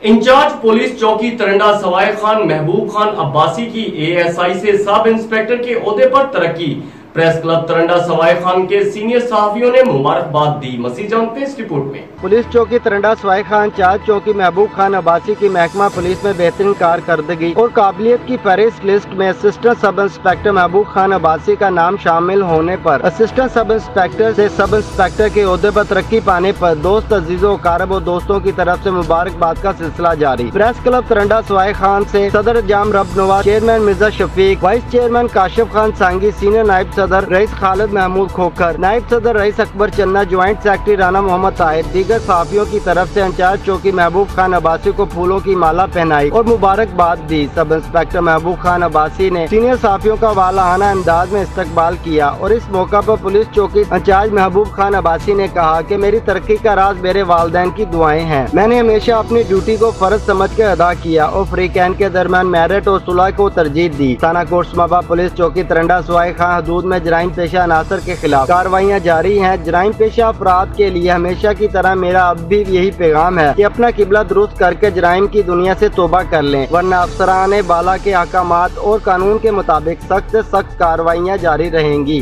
In charge police चौकी तरंडा सवाई खान महबूब खान अब्बासी की ASI से सब इंस्पेक्टर के ओहदे पर तरक्की। प्रेस क्लब तरंडा सवाई खान के सीनियर सहाफियों ने मुबारकबाद दी। मसीह जानते इस रिपोर्ट में। पुलिस चौकी तरंडा सवाई खान इंचार्ज चौकी महबूब खान अब्बासी की महकमा पुलिस में बेहतरीन कारकर्दगी और काबिलियत की फहरिस्त लिस्ट में assistant sub inspector Mehboob Khan Abbasi का नाम शामिल होने पर असिस्टेंट सब इंस्पेक्टर से सब इंस्पेक्टर के ओहदे पर तरक्की पाने पर दोस्त अजीजों कारब और दोस्तों की तरफ से मुबारकबाद का सिलसिला जारी। प्रेस क्लब तरंडा सवाई खान से सदर Jam Rab Nawaz, chairman Mirza Shafiq, vice chairman Kashif Khan Sangi, senior नायब सदर रईस खालिद महमूद खोखर, नायब सदर रईस अकबर चन्ना, ज्वाइंट सेक्रेटरी राना मोहम्मद ताहिर, दीगर सहाफियों की तरफ से इंचार्ज चौकी महबूब खान अब्बासी को फूलों की माला पहनाई और मुबारकबाद दी। सब इंस्पेक्टर महबूब खान अब्बासी ने सीनियर सहाफियों का वालाहाना अंदाज में इस्तकबाल किया और इस मौका पर पुलिस चौकी इंचार्ज महबूब खान अब्बासी ने कहा कि मेरी तरक्की का राज मेरे वालिदैन की दुआएं हैं। मैंने हमेशा अपनी ड्यूटी को फर्ज समझ कर अदा किया और फ्रीकैन के दरमियान मेरिट और सुलह को तरजीह दी। थाना कोटसमाबा पुलिस चौकी तरंडा सवाई खान हदूद में जराइम पेशा अनासर के खिलाफ कार्रवाइयाँ जारी हैं। जराइम पेशा अफराद के लिए हमेशा की तरह मेरा अब भी यही पैगाम है कि अपना किबला दुरुस्त करके जराइम की दुनिया से तौबा कर लें, वरना अफसरान बाला के अहकामात और कानून के मुताबिक सख्त से सख्त कार्रवाइयाँ जारी रहेंगी।